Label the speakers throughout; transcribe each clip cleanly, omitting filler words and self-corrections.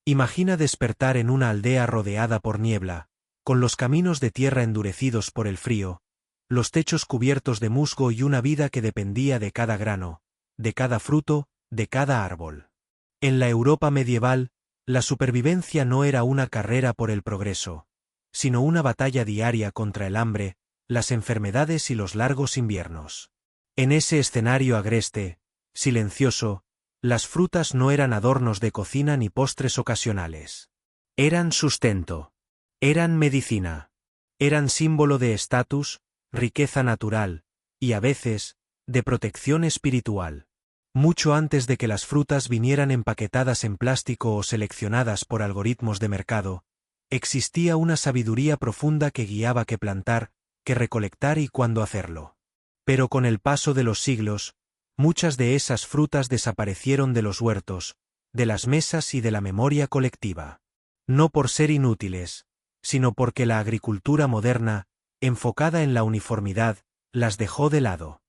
Speaker 1: Imagina despertar en una aldea rodeada por niebla, con los caminos de tierra endurecidos por el frío, los techos cubiertos de musgo y una vida que dependía de cada grano, de cada fruto, de cada árbol. En la Europa medieval, la supervivencia no era una carrera por el progreso, sino una batalla diaria contra el hambre, las enfermedades y los largos inviernos. En ese escenario agreste, silencioso, las frutas no eran adornos de cocina ni postres ocasionales. Eran sustento. Eran medicina. Eran símbolo de estatus, riqueza natural, y a veces, de protección espiritual. Mucho antes de que las frutas vinieran empaquetadas en plástico o seleccionadas por algoritmos de mercado, existía una sabiduría profunda que guiaba qué plantar, qué recolectar y cuándo hacerlo. Pero con el paso de los siglos, muchas de esas frutas desaparecieron de los huertos, de las mesas y de la memoria colectiva. No por ser inútiles, sino porque la agricultura moderna, enfocada en la uniformidad, las dejó de lado.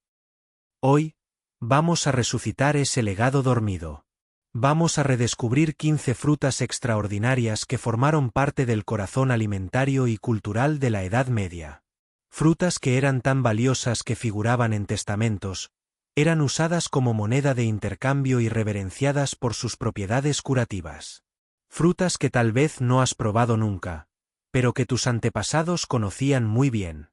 Speaker 1: Hoy, vamos a resucitar ese legado dormido. Vamos a redescubrir 15 frutas extraordinarias que formaron parte del corazón alimentario y cultural de la Edad Media. Frutas que eran tan valiosas que figuraban en testamentos, eran usadas como moneda de intercambio y reverenciadas por sus propiedades curativas. Frutas que tal vez no has probado nunca, pero que tus antepasados conocían muy bien.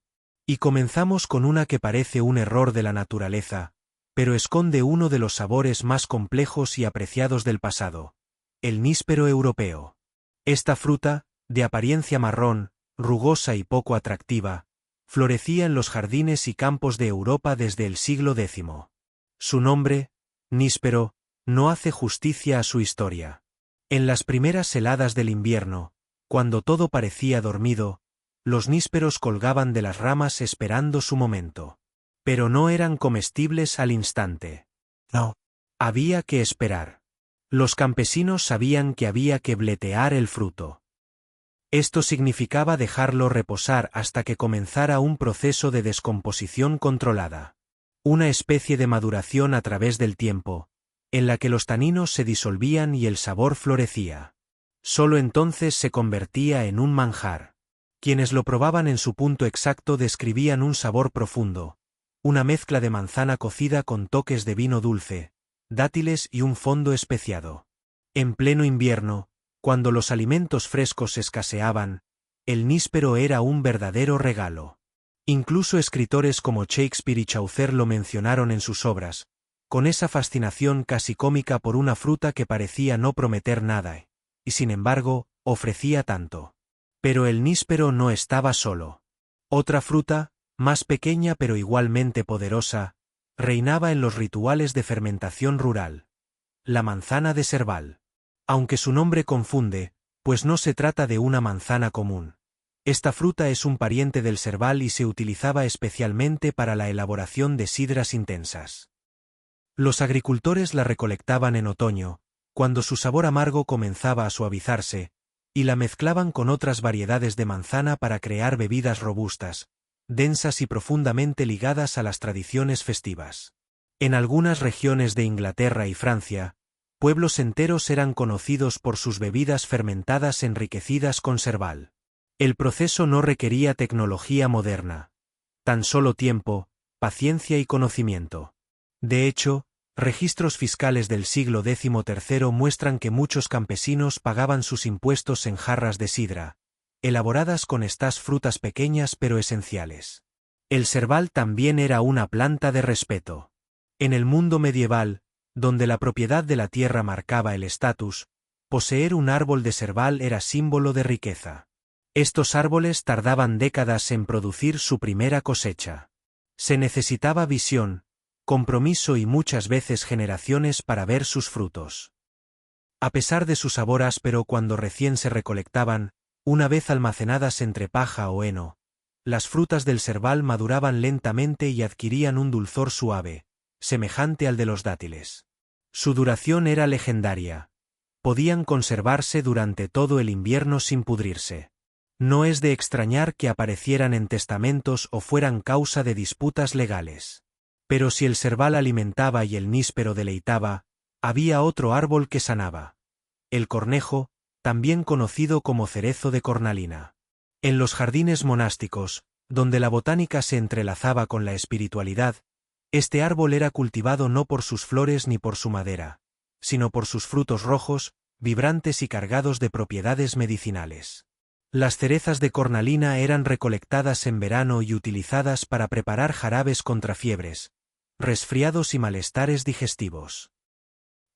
Speaker 1: Y comenzamos con una que parece un error de la naturaleza, pero esconde uno de los sabores más complejos y apreciados del pasado, el níspero europeo. Esta fruta, de apariencia marrón, rugosa y poco atractiva, florecía en los jardines y campos de Europa desde el siglo X. Su nombre, níspero, no hace justicia a su historia. En las primeras heladas del invierno, cuando todo parecía dormido, los nísperos colgaban de las ramas esperando su momento. Pero no eran comestibles al instante. No. Había que esperar. Los campesinos sabían que había que bletear el fruto. Esto significaba dejarlo reposar hasta que comenzara un proceso de descomposición controlada. Una especie de maduración a través del tiempo, en la que los taninos se disolvían y el sabor florecía. Solo entonces se convertía en un manjar. Quienes lo probaban en su punto exacto describían un sabor profundo, una mezcla de manzana cocida con toques de vino dulce, dátiles y un fondo especiado. En pleno invierno, cuando los alimentos frescos escaseaban, el níspero era un verdadero regalo. Incluso escritores como Shakespeare y Chaucer lo mencionaron en sus obras, con esa fascinación casi cómica por una fruta que parecía no prometer nada, y sin embargo, ofrecía tanto. Pero el níspero no estaba solo. Otra fruta, más pequeña pero igualmente poderosa, reinaba en los rituales de fermentación rural. La manzana de Serval. Aunque su nombre confunde, pues no se trata de una manzana común. Esta fruta es un pariente del serval y se utilizaba especialmente para la elaboración de sidras intensas. Los agricultores la recolectaban en otoño, cuando su sabor amargo comenzaba a suavizarse, y la mezclaban con otras variedades de manzana para crear bebidas robustas, densas y profundamente ligadas a las tradiciones festivas. En algunas regiones de Inglaterra y Francia, pueblos enteros eran conocidos por sus bebidas fermentadas enriquecidas con serval. El proceso no requería tecnología moderna, tan solo tiempo, paciencia y conocimiento. De hecho, registros fiscales del siglo XIII muestran que muchos campesinos pagaban sus impuestos en jarras de sidra, elaboradas con estas frutas pequeñas pero esenciales. El serval también era una planta de respeto. En el mundo medieval, donde la propiedad de la tierra marcaba el estatus, poseer un árbol de serval era símbolo de riqueza. Estos árboles tardaban décadas en producir su primera cosecha. Se necesitaba visión, compromiso y muchas veces generaciones para ver sus frutos. A pesar de su sabor áspero cuando recién se recolectaban, una vez almacenadas entre paja o heno, las frutas del serval maduraban lentamente y adquirían un dulzor suave, semejante al de los dátiles. Su duración era legendaria. Podían conservarse durante todo el invierno sin pudrirse. No es de extrañar que aparecieran en testamentos o fueran causa de disputas legales. Pero si el serval alimentaba y el níspero deleitaba, había otro árbol que sanaba. El cornejo, también conocido como cerezo de cornalina. En los jardines monásticos, donde la botánica se entrelazaba con la espiritualidad, este árbol era cultivado no por sus flores ni por su madera, sino por sus frutos rojos, vibrantes y cargados de propiedades medicinales. Las cerezas de cornalina eran recolectadas en verano y utilizadas para preparar jarabes contra fiebres, resfriados y malestares digestivos.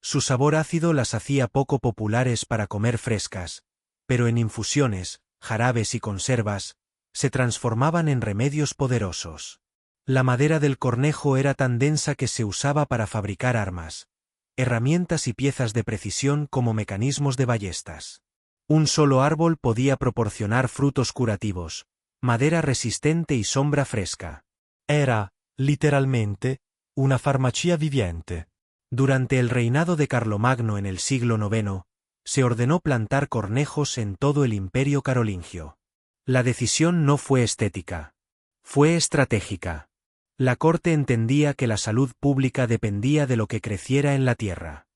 Speaker 1: Su sabor ácido las hacía poco populares para comer frescas, pero en infusiones, jarabes y conservas, se transformaban en remedios poderosos. La madera del cornejo era tan densa que se usaba para fabricar armas, herramientas y piezas de precisión como mecanismos de ballestas. Un solo árbol podía proporcionar frutos curativos, madera resistente y sombra fresca. Era, literalmente, una farmacia viviente. Durante el reinado de Carlomagno en el siglo IX, se ordenó plantar cornejos en todo el imperio carolingio. La decisión no fue estética. Fue estratégica. La corte entendía que la salud pública dependía de lo que creciera en la tierra.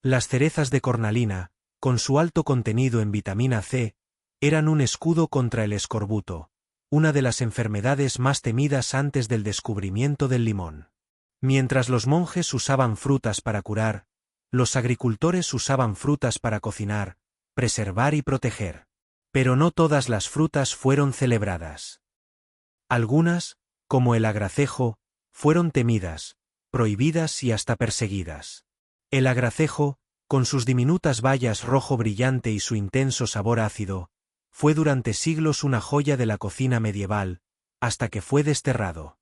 Speaker 1: Las cerezas de cornalina, con su alto contenido en vitamina C, eran un escudo contra el escorbuto, una de las enfermedades más temidas antes del descubrimiento del limón. Mientras los monjes usaban frutas para curar, los agricultores usaban frutas para cocinar, preservar y proteger. Pero no todas las frutas fueron celebradas. Algunas, como el agracejo, fueron temidas, prohibidas y hasta perseguidas. El agracejo, con sus diminutas bayas rojo brillante y su intenso sabor ácido, fue durante siglos una joya de la cocina medieval, hasta que fue desterrado.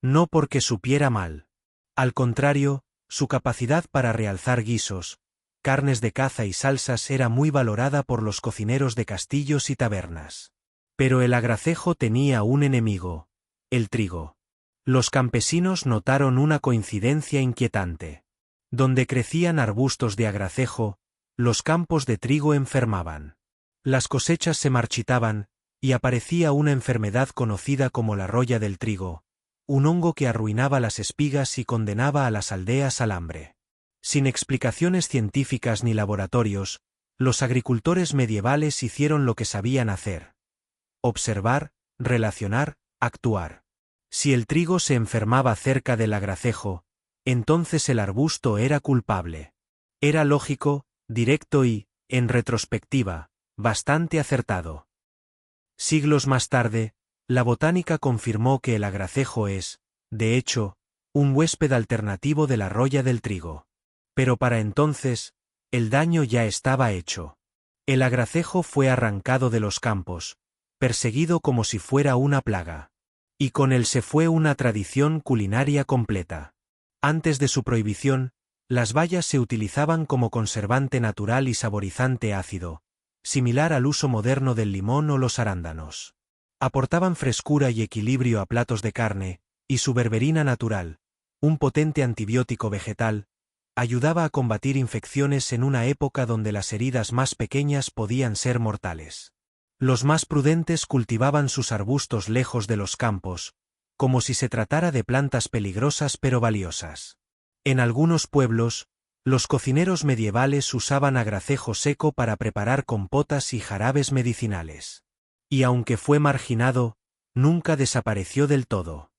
Speaker 1: No porque supiera mal. Al contrario, su capacidad para realzar guisos, carnes de caza y salsas era muy valorada por los cocineros de castillos y tabernas. Pero el agracejo tenía un enemigo: el trigo. Los campesinos notaron una coincidencia inquietante. Donde crecían arbustos de agracejo, los campos de trigo enfermaban. Las cosechas se marchitaban, y aparecía una enfermedad conocida como la roya del trigo, un hongo que arruinaba las espigas y condenaba a las aldeas al hambre. Sin explicaciones científicas ni laboratorios, los agricultores medievales hicieron lo que sabían hacer: observar, relacionar, actuar. Si el trigo se enfermaba cerca del agracejo, entonces el arbusto era culpable. Era lógico, directo y, en retrospectiva, bastante acertado. Siglos más tarde, la botánica confirmó que el agracejo es, de hecho, un huésped alternativo de la roya del trigo. Pero para entonces, el daño ya estaba hecho. El agracejo fue arrancado de los campos, perseguido como si fuera una plaga. Y con él se fue una tradición culinaria completa. Antes de su prohibición, las bayas se utilizaban como conservante natural y saborizante ácido, similar al uso moderno del limón o los arándanos. Aportaban frescura y equilibrio a platos de carne, y su berberina natural, un potente antibiótico vegetal, ayudaba a combatir infecciones en una época donde las heridas más pequeñas podían ser mortales. Los más prudentes cultivaban sus arbustos lejos de los campos, como si se tratara de plantas peligrosas pero valiosas. En algunos pueblos, los cocineros medievales usaban agracejo seco para preparar compotas y jarabes medicinales. Y aunque fue marginado, nunca desapareció del todo.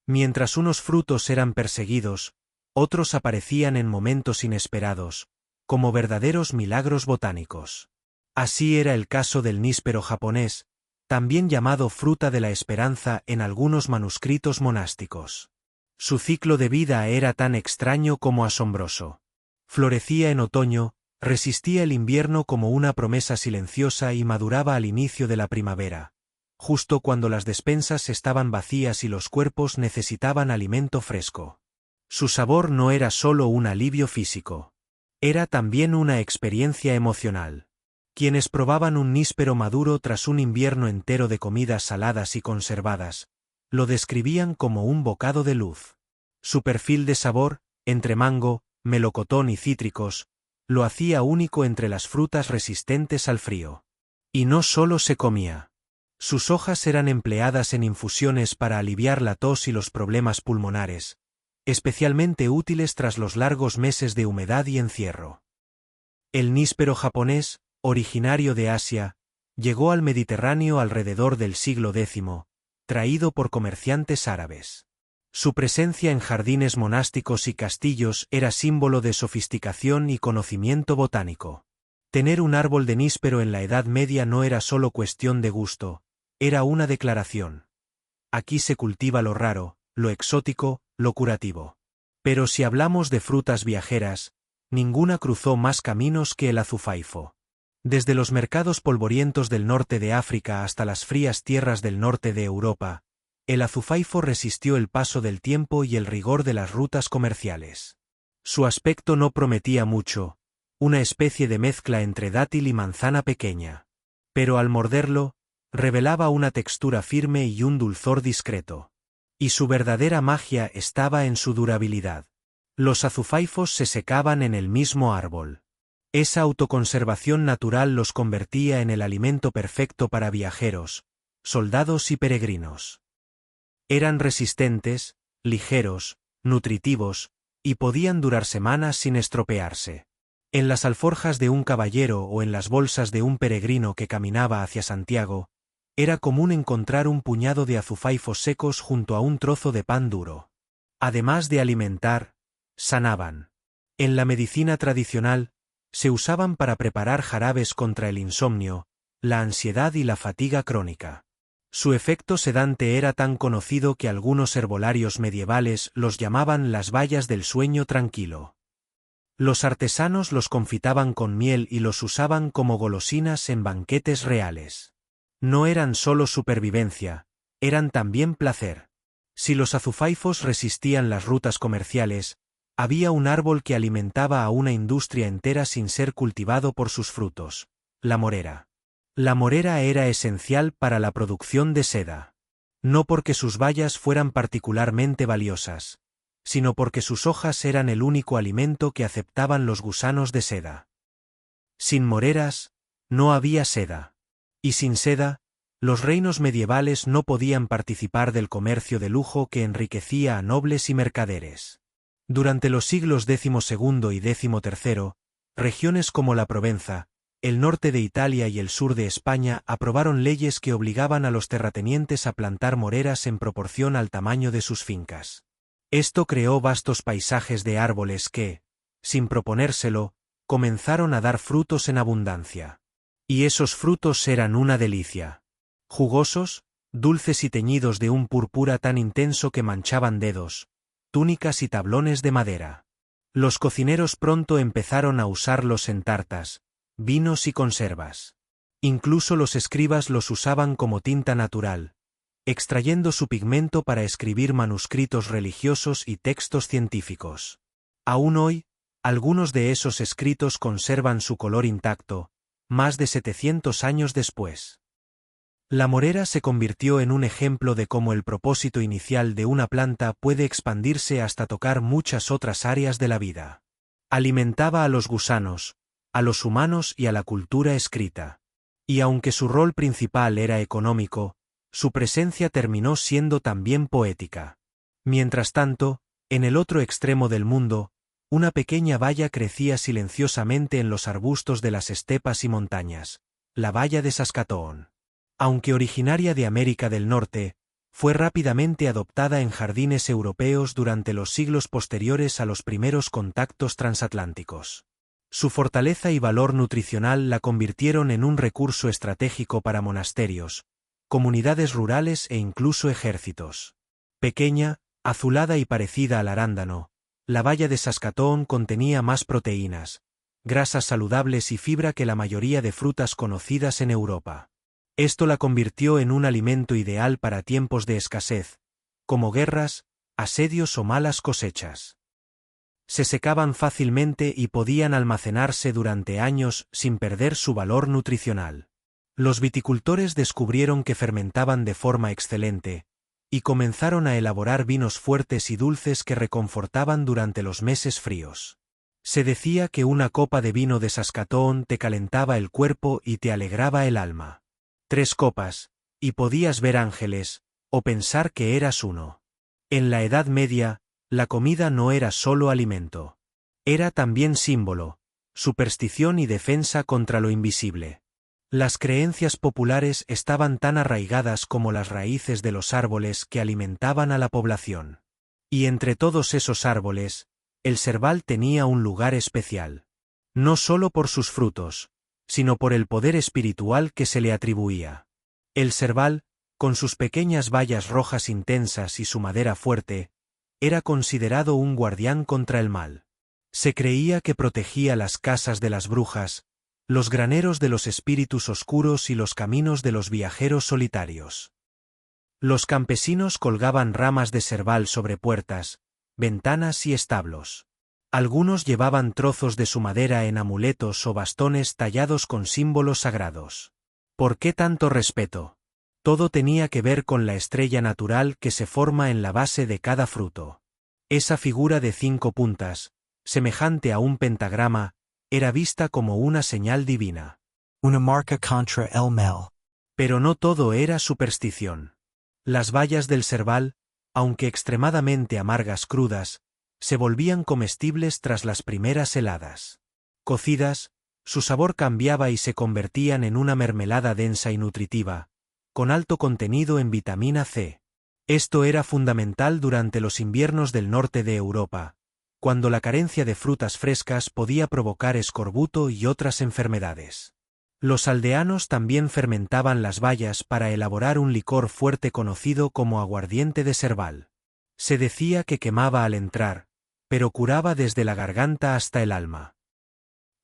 Speaker 1: Mientras unos frutos eran perseguidos, otros aparecían en momentos inesperados, como verdaderos milagros botánicos. Así era el caso del níspero japonés, también llamado fruta de la esperanza en algunos manuscritos monásticos. Su ciclo de vida era tan extraño como asombroso. Florecía en otoño, resistía el invierno como una promesa silenciosa y maduraba al inicio de la primavera, justo cuando las despensas estaban vacías y los cuerpos necesitaban alimento fresco. Su sabor no era solo un alivio físico. Era también una experiencia emocional. Quienes probaban un níspero maduro tras un invierno entero de comidas saladas y conservadas, lo describían como un bocado de luz. Su perfil de sabor, entre mango, melocotón y cítricos, lo hacía único entre las frutas resistentes al frío. Y no solo se comía. Sus hojas eran empleadas en infusiones para aliviar la tos y los problemas pulmonares, especialmente útiles tras los largos meses de humedad y encierro. El níspero japonés, Originario de Asia, llegó al Mediterráneo alrededor del siglo X, traído por comerciantes árabes. Su presencia en jardines monásticos y castillos era símbolo de sofisticación y conocimiento botánico. Tener un árbol de níspero en la Edad Media no era solo cuestión de gusto, era una declaración. Aquí se cultiva lo raro, lo exótico, lo curativo. Pero si hablamos de frutas viajeras, ninguna cruzó más caminos que el azufaifo. Desde los mercados polvorientos del norte de África hasta las frías tierras del norte de Europa, el azufaifo resistió el paso del tiempo y el rigor de las rutas comerciales. Su aspecto no prometía mucho, una especie de mezcla entre dátil y manzana pequeña. Pero al morderlo, revelaba una textura firme y un dulzor discreto. Y su verdadera magia estaba en su durabilidad. Los azufaifos se secaban en el mismo árbol. Esa autoconservación natural los convertía en el alimento perfecto para viajeros, soldados y peregrinos. Eran resistentes, ligeros, nutritivos, y podían durar semanas sin estropearse. En las alforjas de un caballero o en las bolsas de un peregrino que caminaba hacia Santiago, era común encontrar un puñado de azufaifos secos junto a un trozo de pan duro. Además de alimentar, sanaban. En la medicina tradicional, se usaban para preparar jarabes contra el insomnio, la ansiedad y la fatiga crónica. Su efecto sedante era tan conocido que algunos herbolarios medievales los llamaban las bayas del sueño tranquilo. Los artesanos los confitaban con miel y los usaban como golosinas en banquetes reales. No eran solo supervivencia, eran también placer. Si los azufaifos resistían las rutas comerciales, había un árbol que alimentaba a una industria entera sin ser cultivado por sus frutos: la morera. La morera era esencial para la producción de seda. No porque sus bayas fueran particularmente valiosas, sino porque sus hojas eran el único alimento que aceptaban los gusanos de seda. Sin moreras, no había seda. Y sin seda, los reinos medievales no podían participar del comercio de lujo que enriquecía a nobles y mercaderes. Durante los siglos XII y XIII, regiones como la Provenza, el norte de Italia y el sur de España aprobaron leyes que obligaban a los terratenientes a plantar moreras en proporción al tamaño de sus fincas. Esto creó vastos paisajes de árboles que, sin proponérselo, comenzaron a dar frutos en abundancia. Y esos frutos eran una delicia. Jugosos, dulces y teñidos de un púrpura tan intenso que manchaban dedos, túnicas y tablones de madera. Los cocineros pronto empezaron a usarlos en tartas, vinos y conservas. Incluso los escribas los usaban como tinta natural, extrayendo su pigmento para escribir manuscritos religiosos y textos científicos. Aún hoy, algunos de esos escritos conservan su color intacto, más de 700 años después. La morera se convirtió en un ejemplo de cómo el propósito inicial de una planta puede expandirse hasta tocar muchas otras áreas de la vida. Alimentaba a los gusanos, a los humanos y a la cultura escrita. Y aunque su rol principal era económico, su presencia terminó siendo también poética. Mientras tanto, en el otro extremo del mundo, una pequeña baya crecía silenciosamente en los arbustos de las estepas y montañas, la baya de Saskatoon. Aunque originaria de América del Norte, fue rápidamente adoptada en jardines europeos durante los siglos posteriores a los primeros contactos transatlánticos. Su fortaleza y valor nutricional la convirtieron en un recurso estratégico para monasterios, comunidades rurales e incluso ejércitos. Pequeña, azulada y parecida al arándano, la baya de Saskatoon contenía más proteínas, grasas saludables y fibra que la mayoría de frutas conocidas en Europa. Esto la convirtió en un alimento ideal para tiempos de escasez, como guerras, asedios o malas cosechas. Se secaban fácilmente y podían almacenarse durante años sin perder su valor nutricional. Los viticultores descubrieron que fermentaban de forma excelente, y comenzaron a elaborar vinos fuertes y dulces que reconfortaban durante los meses fríos. Se decía que una copa de vino de Saskatoon te calentaba el cuerpo y te alegraba el alma. 3 copas, y podías ver ángeles, o pensar que eras uno. En la Edad Media, la comida no era solo alimento. Era también símbolo, superstición y defensa contra lo invisible. Las creencias populares estaban tan arraigadas como las raíces de los árboles que alimentaban a la población. Y entre todos esos árboles, el serbal tenía un lugar especial. No solo por sus frutos, sino por el poder espiritual que se le atribuía. El serbal, con sus pequeñas bayas rojas intensas y su madera fuerte, era considerado un guardián contra el mal. Se creía que protegía las casas de las brujas, los graneros de los espíritus oscuros y los caminos de los viajeros solitarios. Los campesinos colgaban ramas de serbal sobre puertas, ventanas y establos. Algunos llevaban trozos de su madera en amuletos o bastones tallados con símbolos sagrados. ¿Por qué tanto respeto? Todo tenía que ver con la estrella natural que se forma en la base de cada fruto. Esa figura de 5 puntas, semejante a un pentagrama, era vista como una señal divina.
Speaker 2: Una marca contra el mal.
Speaker 1: Pero no todo era superstición. Las bayas del serbal, aunque extremadamente amargas crudas, se volvían comestibles tras las primeras heladas. Cocidas, su sabor cambiaba y se convertían en una mermelada densa y nutritiva, con alto contenido en vitamina C. Esto era fundamental durante los inviernos del norte de Europa, cuando la carencia de frutas frescas podía provocar escorbuto y otras enfermedades. Los aldeanos también fermentaban las bayas para elaborar un licor fuerte conocido como aguardiente de serbal. Se decía que quemaba al entrar, pero curaba desde la garganta hasta el alma.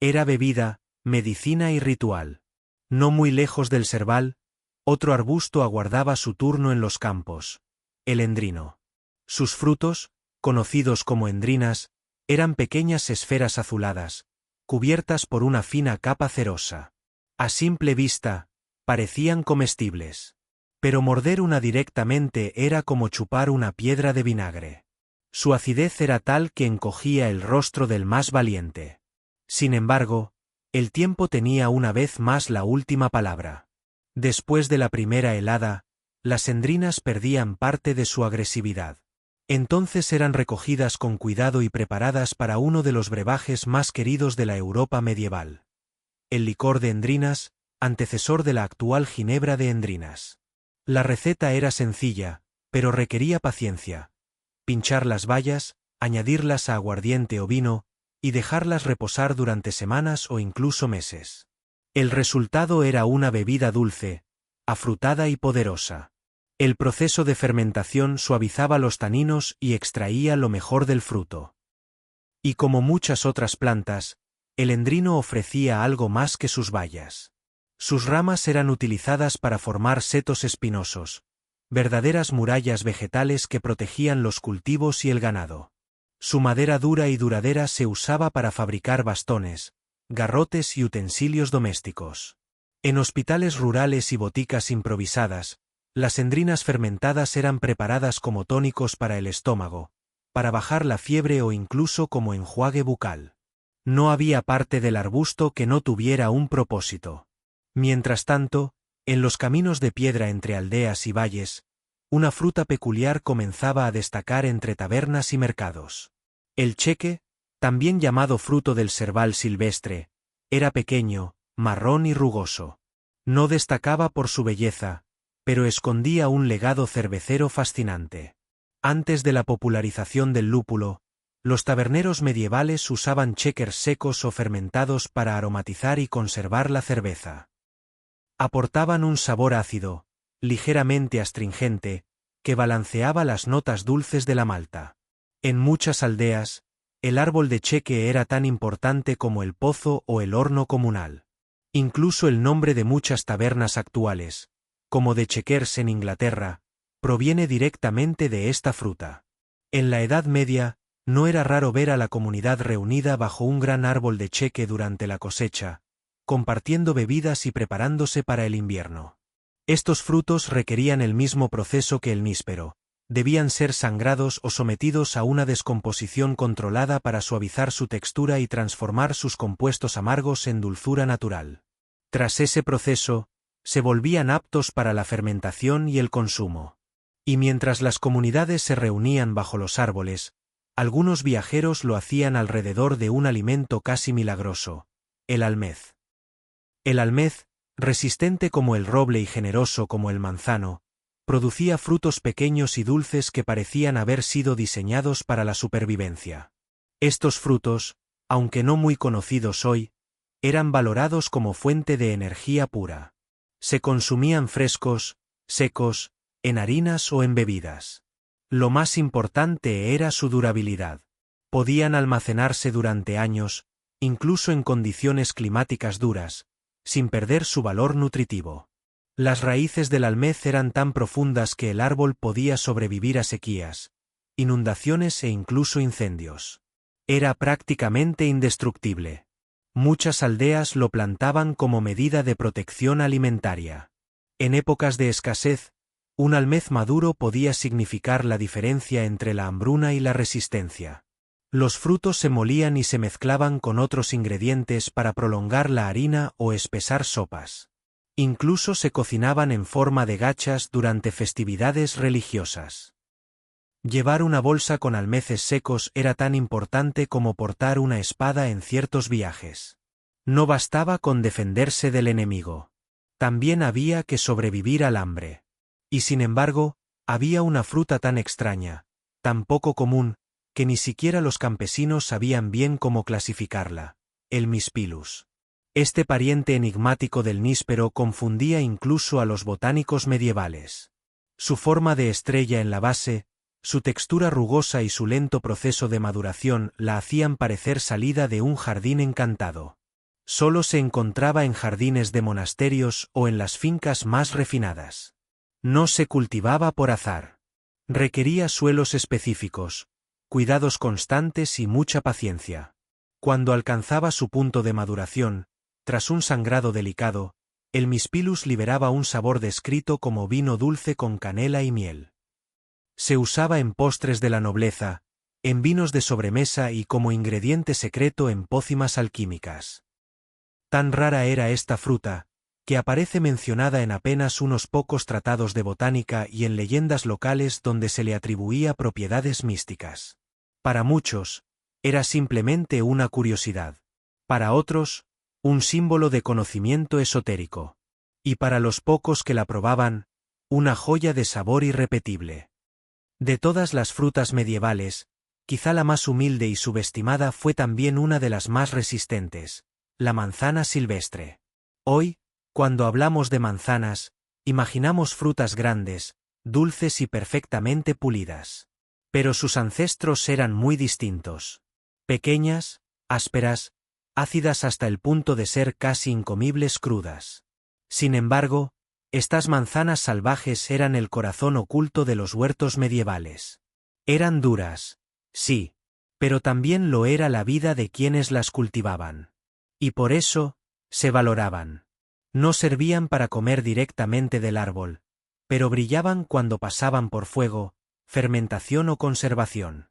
Speaker 1: Era bebida, medicina y ritual. No muy lejos del serbal, otro arbusto aguardaba su turno en los campos, el endrino. Sus frutos, conocidos como endrinas, eran pequeñas esferas azuladas, cubiertas por una fina capa cerosa. A simple vista, parecían comestibles. Pero morder una directamente era como chupar una piedra de vinagre. Su acidez era tal que encogía el rostro del más valiente. Sin embargo, el tiempo tenía una vez más la última palabra. Después de la primera helada, las endrinas perdían parte de su agresividad. Entonces eran recogidas con cuidado y preparadas para uno de los brebajes más queridos de la Europa medieval. El licor de endrinas, antecesor de la actual ginebra de endrinas. La receta era sencilla, pero requería paciencia. Pinchar las bayas, añadirlas a aguardiente o vino, y dejarlas reposar durante semanas o incluso meses. El resultado era una bebida dulce, afrutada y poderosa. El proceso de fermentación suavizaba los taninos y extraía lo mejor del fruto. Y como muchas otras plantas, el endrino ofrecía algo más que sus bayas. Sus ramas eran utilizadas para formar setos espinosos, verdaderas murallas vegetales que protegían los cultivos y el ganado. Su madera dura y duradera se usaba para fabricar bastones, garrotes y utensilios domésticos. En hospitales rurales y boticas improvisadas, las endrinas fermentadas eran preparadas como tónicos para el estómago, para bajar la fiebre o incluso como enjuague bucal. No había parte del arbusto que no tuviera un propósito. Mientras tanto, en los caminos de piedra entre aldeas y valles, una fruta peculiar comenzaba a destacar entre tabernas y mercados. El cheque, también llamado fruto del serbal silvestre, era pequeño, marrón y rugoso. No destacaba por su belleza, pero escondía un legado cervecero fascinante. Antes de la popularización del lúpulo, los taberneros medievales usaban chequers secos o fermentados para aromatizar y conservar la cerveza. Aportaban un sabor ácido, ligeramente astringente, que balanceaba las notas dulces de la malta. En muchas aldeas, el árbol de cheque era tan importante como el pozo o el horno comunal. Incluso el nombre de muchas tabernas actuales, como de Chequers en Inglaterra, proviene directamente de esta fruta. En la Edad Media, no era raro ver a la comunidad reunida bajo un gran árbol de cheque durante la cosecha, compartiendo bebidas y preparándose para el invierno. Estos frutos requerían el mismo proceso que el níspero, debían ser sangrados o sometidos a una descomposición controlada para suavizar su textura y transformar sus compuestos amargos en dulzura natural. Tras ese proceso, se volvían aptos para la fermentación y el consumo. Y mientras las comunidades se reunían bajo los árboles, Algunos viajeros lo hacían alrededor de un alimento casi milagroso, el almez. El almez, resistente como el roble y generoso como el manzano, producía frutos pequeños y dulces que parecían haber sido diseñados para la supervivencia. Estos frutos, aunque no muy conocidos hoy, eran valorados como fuente de energía pura. Se consumían frescos, secos, en harinas o en bebidas. Lo más importante era su durabilidad. Podían almacenarse durante años, incluso en condiciones climáticas duras, sin perder su valor nutritivo. Las raíces del almez eran tan profundas que el árbol podía sobrevivir a sequías, inundaciones e incluso incendios. Era prácticamente indestructible. Muchas aldeas lo plantaban como medida de protección alimentaria. En épocas de escasez, un almez maduro podía significar la diferencia entre la hambruna y la resistencia. Los frutos se molían y se mezclaban con otros ingredientes para prolongar la harina o espesar sopas. Incluso se cocinaban en forma de gachas durante festividades religiosas. Llevar una bolsa con almeces secos era tan importante como portar una espada en ciertos viajes. No bastaba con defenderse del enemigo. También había que sobrevivir al hambre. Y sin embargo, había una fruta tan extraña, tan poco común, que ni siquiera los campesinos sabían bien cómo clasificarla: el mispilus. Este pariente enigmático del níspero confundía incluso a los botánicos medievales. Su forma de estrella en la base, su textura rugosa y su lento proceso de maduración la hacían parecer salida de un jardín encantado. Solo se encontraba en jardines de monasterios o en las fincas más refinadas. No se cultivaba por azar. Requería suelos específicos, cuidados constantes y mucha paciencia. Cuando alcanzaba su punto de maduración, tras un sangrado delicado, el mispilus liberaba un sabor descrito como vino dulce con canela y miel. Se usaba en postres de la nobleza, en vinos de sobremesa y como ingrediente secreto en pócimas alquímicas. Tan rara era esta fruta, que aparece mencionada en apenas unos pocos tratados de botánica y en leyendas locales donde se le atribuía propiedades místicas. Para muchos, era simplemente una curiosidad. Para otros, un símbolo de conocimiento esotérico. Y para los pocos que la probaban, una joya de sabor irrepetible. De todas las frutas medievales, quizá la más humilde y subestimada fue también una de las más resistentes: la manzana silvestre. Hoy, cuando hablamos de manzanas, imaginamos frutas grandes, dulces y perfectamente pulidas. Pero sus ancestros eran muy distintos. Pequeñas, ásperas, ácidas hasta el punto de ser casi incomibles crudas. Sin embargo, estas manzanas salvajes eran el corazón oculto de los huertos medievales. Eran duras, sí, pero también lo era la vida de quienes las cultivaban. Y por eso, se valoraban. No servían para comer directamente del árbol, pero brillaban cuando pasaban por fuego, fermentación o conservación.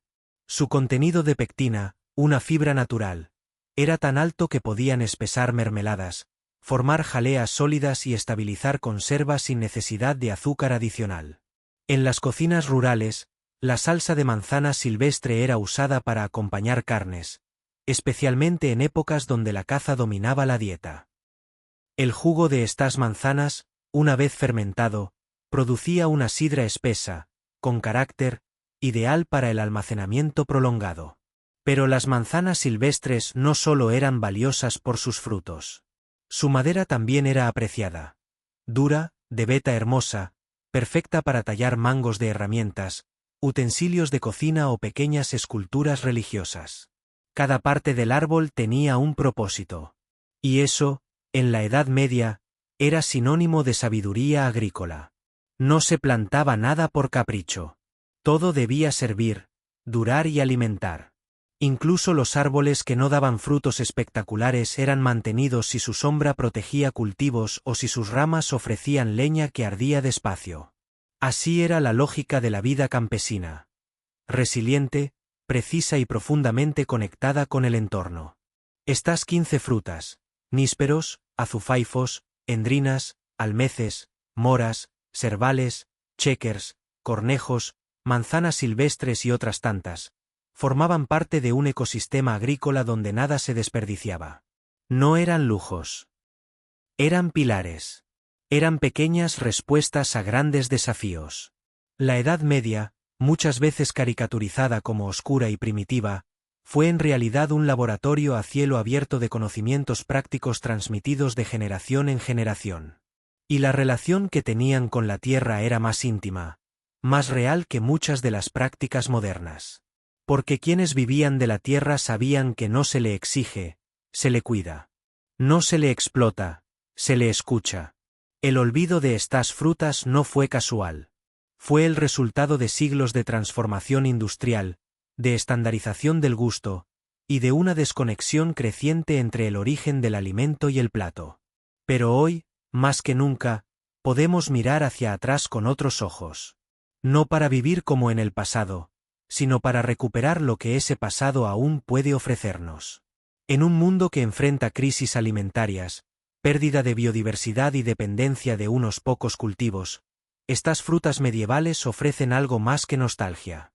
Speaker 1: Su contenido de pectina, una fibra natural, era tan alto que podían espesar mermeladas, formar jaleas sólidas y estabilizar conservas sin necesidad de azúcar adicional. En las cocinas rurales, la salsa de manzana silvestre era usada para acompañar carnes, especialmente en épocas donde la caza dominaba la dieta. El jugo de estas manzanas, una vez fermentado, producía una sidra espesa, con carácter, ideal para el almacenamiento prolongado. Pero las manzanas silvestres no solo eran valiosas por sus frutos. Su madera también era apreciada. Dura, de veta hermosa, perfecta para tallar mangos de herramientas, utensilios de cocina o pequeñas esculturas religiosas. Cada parte del árbol tenía un propósito. Y eso, en la Edad Media, era sinónimo de sabiduría agrícola. No se plantaba nada por capricho. Todo debía servir, durar y alimentar. Incluso los árboles que no daban frutos espectaculares eran mantenidos si su sombra protegía cultivos o si sus ramas ofrecían leña que ardía despacio. Así era la lógica de la vida campesina. Resiliente, precisa y profundamente conectada con el entorno. Estas 15 frutas, nísperos, azufaifos, endrinas, almeces, moras, servales, chequers, cornejos, manzanas silvestres y otras tantas, Formaban parte de un ecosistema agrícola donde nada se desperdiciaba. No eran lujos. Eran pilares. Eran pequeñas respuestas a grandes desafíos. La Edad Media, muchas veces caricaturizada como oscura y primitiva, fue en realidad un laboratorio a cielo abierto de conocimientos prácticos transmitidos de generación en generación. Y la relación que tenían con la tierra era más íntima, más real que muchas de las prácticas modernas. Porque quienes vivían de la tierra sabían que no se le exige, se le cuida. No se le explota, se le escucha. El olvido de estas frutas no fue casual. Fue el resultado de siglos de transformación industrial, de estandarización del gusto, y de una desconexión creciente entre el origen del alimento y el plato. Pero hoy, más que nunca, podemos mirar hacia atrás con otros ojos. No para vivir como en el pasado, sino para recuperar lo que ese pasado aún puede ofrecernos. En un mundo que enfrenta crisis alimentarias, pérdida de biodiversidad y dependencia de unos pocos cultivos, estas frutas medievales ofrecen algo más que nostalgia.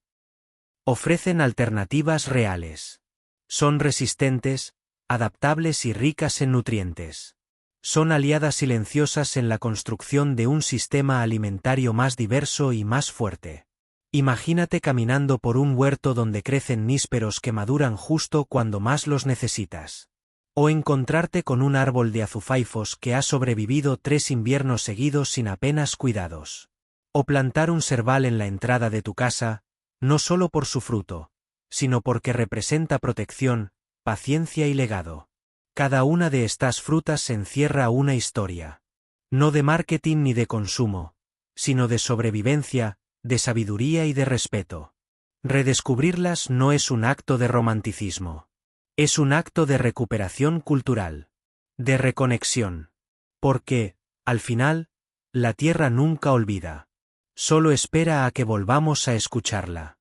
Speaker 1: Ofrecen alternativas reales. Son resistentes, adaptables y ricas en nutrientes. Son aliadas silenciosas en la construcción de un sistema alimentario más diverso y más fuerte. Imagínate caminando por un huerto donde crecen nísperos que maduran justo cuando más los necesitas. O encontrarte con un árbol de azufaifos que ha sobrevivido 3 inviernos seguidos sin apenas cuidados. O plantar un serval en la entrada de tu casa, no solo por su fruto, sino porque representa protección, paciencia y legado. Cada una de estas frutas encierra una historia. No de marketing ni de consumo, sino de sobrevivencia, de sabiduría y de respeto. Redescubrirlas no es un acto de romanticismo. Es un acto de recuperación cultural. De reconexión. Porque, al final, la tierra nunca olvida. Solo espera a que volvamos a escucharla.